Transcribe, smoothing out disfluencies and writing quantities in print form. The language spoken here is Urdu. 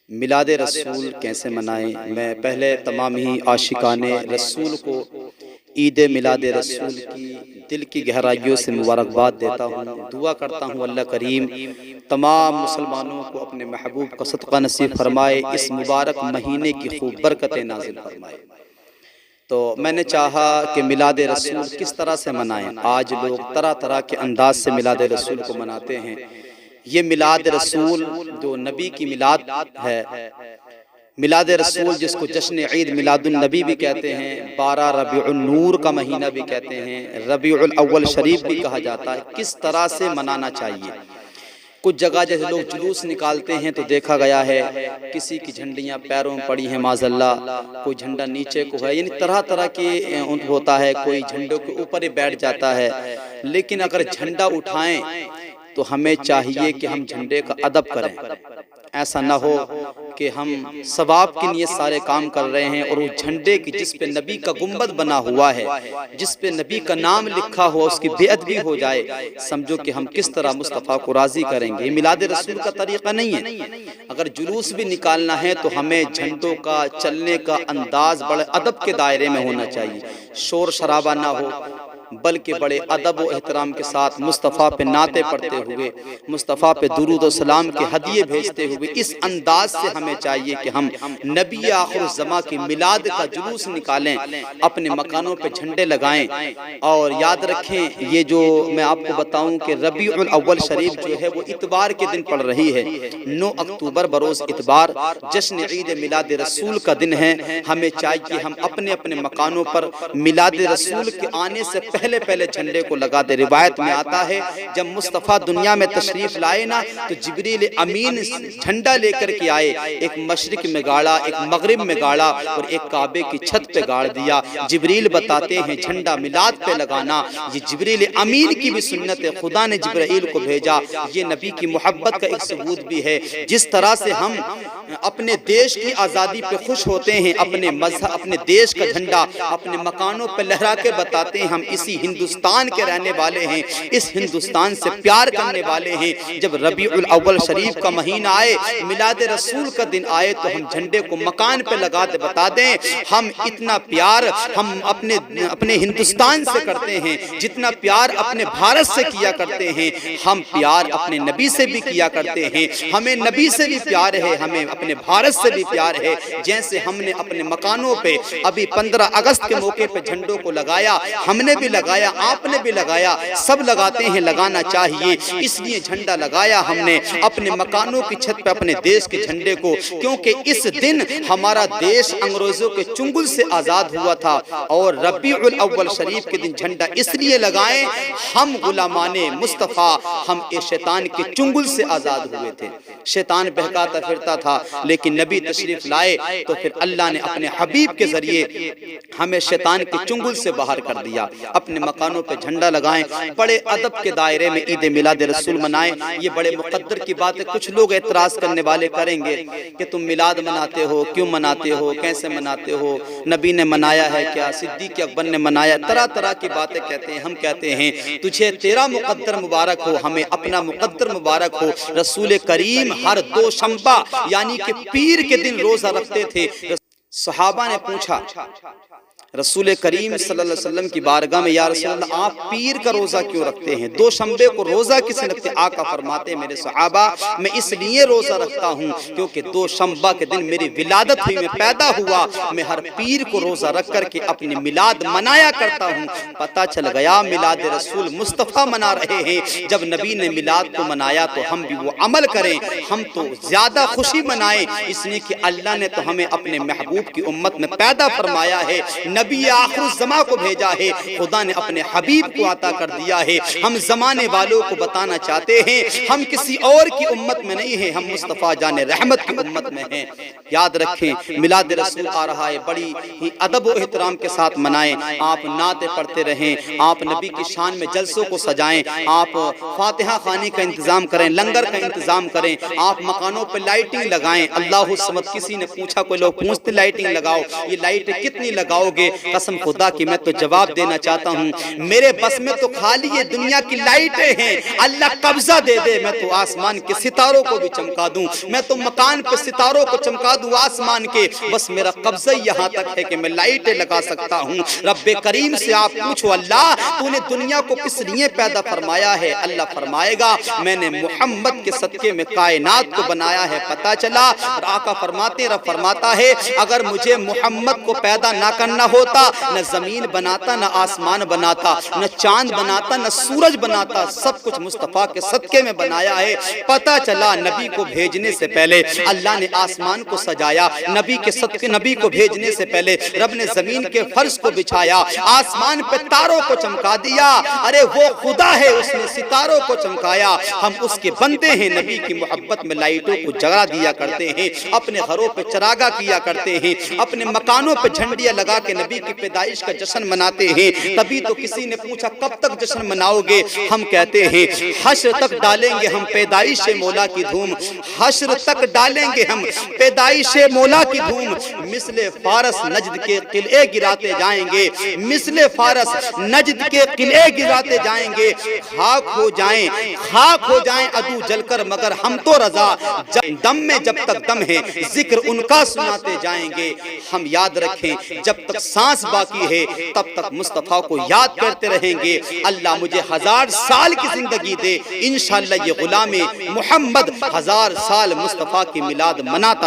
میلاد رسول کیسے منائیں؟ میں پہلے تمام ہی عاشقان رسول کو عید میلاد رسول کی دل کی گہرائیوں سے مبارکباد دیتا ہوں۔ دعا کرتا ہوں اللہ کریم تمام مسلمانوں کو اپنے محبوب کا صدقہ نصیب فرمائے، اس مبارک مہینے کی خوب برکتیں نازل فرمائے۔ تو میں نے چاہا کہ میلاد رسول کس طرح سے منائیں۔ آج لوگ طرح طرح کے انداز سے میلاد رسول کو مناتے ہیں۔ یہ میلاد رسول جو نبی کی میلاد ہے، میلاد رسول جس کو جشن عید میلاد النبی بھی کہتے ہیں، 12 ربیع النور کا مہینہ بھی کہتے ہیں، ربیع الاول شریف بھی کہا جاتا ہے، کس طرح سے منانا چاہیے۔ کچھ جگہ جیسے لوگ جلوس نکالتے ہیں تو دیکھا گیا ہے کسی کی جھنڈیاں پیروں میں پڑی ہیں معاذ اللہ، کوئی جھنڈا نیچے کو ہے، یعنی طرح طرح کی ہوتا ہے، کوئی جھنڈوں کے اوپر ہی بیٹھ جاتا ہے۔ لیکن اگر جھنڈا اٹھائیں تو ہمیں چاہیے کہ ہم جھنڈے کا ادب کریں، ایسا نہ ہو کہ ہم ثواب کی نیت سارے کام کر رہے ہیں اور وہ جھنڈے کی جس پہ نبی کا گنبد بنا ہوا ہے، جس پہ نبی کا نام لکھا ہوا اس کی بیعت بھی ہو جائے، سمجھو کہ ہم کس طرح مصطفیٰ کو راضی کریں گے۔ یہ میلاد رسول کا طریقہ نہیں ہے۔ اگر جلوس بھی نکالنا ہے تو ہمیں جھنڈوں کا چلنے کا انداز بڑے ادب کے دائرے میں ہونا چاہیے، شور شرابہ نہ ہو، بلکہ بڑے ادب و احترام کے ساتھ مصطفیٰ پہ نعتیں پڑھتے ہوئے، مصطفیٰ پہ درود و سلام کے ہدیے بھیجتے ہوئے، اس انداز سے ہمیں چاہیے کہ ہم نبی آخر الزماں کی میلاد کا جلوس نکالیں، اپنے مکانوں پہ جھنڈے لگائیں۔ اور یاد رکھیں یہ جو میں آپ کو بتاؤں کہ ربیع الاول شریف جو ہے وہ اتوار کے دن پڑ رہی ہے، 9 اکتوبر بروز اتوار جشن عید میلاد رسول کا دن ہے۔ ہمیں چاہیے ہم اپنے اپنے مکانوں پر میلاد رسول کے آنے سے پہلے جھنڈے کو لگا دے۔ روایت میں آتا ہے جب مصطفیٰ دنیا میں تشریف لائے نا تو جبریل امین جھنڈا لے کر کے آئے، ایک مشرق میں گاڑا، ایک مغرب میں گاڑا اور ایک کعبے کی چھت پہ گاڑ دیا۔ جبریل بتاتے ہیں جھنڈا میلاد پہ لگانا یہ جبریل امین کی بھی سنت ہے، خدا نے جبرائیل کو بھیجا، یہ نبی کی محبت کا ایک ثبوت بھی ہے۔ جس طرح سے ہم اپنے دیش کی آزادی پہ خوش ہوتے ہیں، اپنے مذہب اپنے دیش کا جھنڈا اپنے مکانوں پہ لہرا کے بتاتے ہیں ہم اسی ہندوستان کے رہنے والے ہیں، اس ہندوستان سے پیار کرنے والے ہیں۔ جب ربیع الاول شریف کا مہینہ آئے، میلاد رسول کا دن آئے تو ہم جھنڈے کو مکان پہ لگا دے، بتا دیں ہم اتنا پیار ہم اپنے ہندوستان سے کرتے ہیں جتنا پیار اپنے بھارت سے کیا کرتے ہیں، ہم پیار اپنے نبی سے بھی کیا کرتے ہیں۔ ہمیں نبی سے بھی پیار ہے، ہمیں اپنے بھارت سے بھی پیار ہے۔ جیسے ہم نے اپنے مکانوں پہ ابھی 15 اگست کے موقع پہ جھنڈوں کو لگایا، ہم نے بھی لگایا، آپ نے بھی لگایا، سب لگاتے ہیں، لگانا چاہیے۔ اس لیے جھنڈا لگایا ہم نے اپنے مکانوں کی چھت پہ اپنے دیش کے جھنڈے کو، کیونکہ اس دن ہمارا دیش انگریزوں کے چنگل سے آزاد ہوا تھا۔ اور ربیع الاول شریف کے دن جھنڈا اس لیے لگائیں ہم غلامان مصطفیٰ، ہم شیطان کے چنگل سے آزاد ہوئے تھے۔ شیطان بہکاتا پھرتا تھا لیکن نبی تشریف لائے تو پھر اللہ نے اپنے حبیب کے ذریعے ہمیں شیطان کے چنگل سے باہر کر دیا۔ اپنے مکانوں پہ جھنڈا لگائیں، بڑے ادب کے دائرے میں عید میلاد رسول منائیں۔ یہ بڑے مقدر کی بات ہے۔ کچھ لوگ اعتراض کرنے والے کریں گے کہ تم میلاد مناتے ہو، کیوں مناتے ہو، کیسے مناتے ہو، نبی نے منایا ہے کیا، صدیق اکبر نے منایا، طرح طرح کی باتیں کہتے ہیں۔ ہم کہتے ہیں تجھے تیرا مقدر مبارک ہو، ہمیں اپنا مقدر مبارک ہو۔ رسول کریم ہر دوشنبہ یعنی کہ پیر کے دن روزہ رکھتے تھے۔ صحابہ نے پوچھا رسول کریم صلی اللہ علیہ وسلم کی بارگاہ میں، یا رسول اللہ آپ پیر کا روزہ کیوں رکھتے ہیں، دوشنبے کو روزہ کس نے رکھتے؟ آقا فرماتے ہیں میرے صحابہ میں اس لیے روزہ رکھتا ہوں کیونکہ دوشنبہ کے دن میری ولادت ہوئی، میں پیدا ہوا، میں ہر پیر کو روزہ رکھ کر کے اپنی میلاد منایا کرتا ہوں۔ پتہ چل گیا میلاد رسول مصطفیٰ منا رہے ہیں۔ جب نبی نے میلاد کو منایا تو ہم بھی وہ عمل کریں، ہم تو زیادہ خوشی منائیں، اس لیے کہ اللہ نے تو ہمیں اپنے محبوب کی امت میں پیدا فرمایا ہے، نبی آخر الزماں کو بھیجا ہے، خدا نے اپنے حبیب کو عطا کر دیا ہے۔ ہم زمانے والوں کو بتانا چاہتے ہیں ہم کسی اور کی امت میں نہیں ہیں، ہم مصطفیٰ جان رحمت کی امت میں ہیں۔ یاد رکھیں میلاد رسول آ رہا ہے، بڑی ہی ادب و احترام کے ساتھ منائیں۔ آپ نعتیں پڑھتے رہیں، آپ نبی کی شان میں جلسوں کو سجائیں، آپ فاتحہ خوانی کا انتظام کریں، لنگر کا انتظام کریں، آپ مکانوں پہ لائٹنگ لگائیں۔ اللہ الصمد کسی نے پوچھا، کوئی لوگ پوچھتے لائٹنگ لگاؤ، یہ لائٹیں کتنی لگاؤ گے؟ قسم خدا کی میں تو جواب دینا چاہتا ہوں، میرے بس میں تو خالی یہ دنیا کی لائٹیں ہیں، اللہ قبضہ دے دے میں تو آسمان کے ستاروں کو بھی چمکا دوں، میں تو مکان پہ ستاروں کو چمکا دوں آسمان کے، بس میرا قبضہ یہاں تک ہے کہ میں لائٹیں لگا سکتا ہوں۔ رب کریم سے آپ پوچھو اللہ تو نے دنیا کو کس لیے پیدا فرمایا ہے؟ اللہ فرمائے گا میں نے محمد کے صدقے میں کائنات کو بنایا ہے۔ پتہ چلا آقا فرماتے رب فرماتا ہے اگر مجھے محمد کو پیدا نہ کرنا ہوتا نہ زمین بناتا نہ آسمان بناتا نہ چاند بناتا نہ سورج بناتا، سب کچھ مصطفیٰ کے صدقے میں بنایا ہے۔ پتہ چلا نبی کو بھیجنے سے پہلے اللہ نے آسمان کو سجایا، نبی کے صدقے نبی کو بھیجنے سے پہلے رب نے زمین کے فرش کو بچھایا، آسمان پہ تاروں کو چمکا دیا۔ ارے وہ خدا ہے، اس نے ستاروں کو چمکایا، ہم اس کے بندے ہیں۔ نبی کی محبت میں لائٹوں کو جگا دیا کرتے ہیں، اپنے گھروں پہ چراغا کیا کرتے ہیں، اپنے مکانوں پہ جھنڈیاں لگا کے نبی کی پیدائش کا جشن مناتے ہیں۔ تبھی تو کسی نے پوچھا کب تک جشن مناؤ گے؟ ہم کہتے ہیں حشر تک ڈالیں گے ہم پیدائش مولا کی دھوم، حشر تک ڈالیں گے ہم پیدائش مولا کی دھوم، مثل فارس نجد کے قلعے گراتے جائیں گے، مثل فارس نجد کے قلعے گراتے جائیں گے، خاک ہو جائیں عدو جل کر مگر ہم تو رضا، دم میں جب تک دم ہے ذکر ان کا سناتے جائیں گے۔ ہم یاد رکھیں جب تک سانس باقی ہے تب تک مصطفیٰ کو یاد کرتے رہیں گے۔ اللہ مجھے 1000 سال کی زندگی دے، انشاءاللہ یہ غلام محمد 1000 سال مصطفیٰ کی میلاد مناتا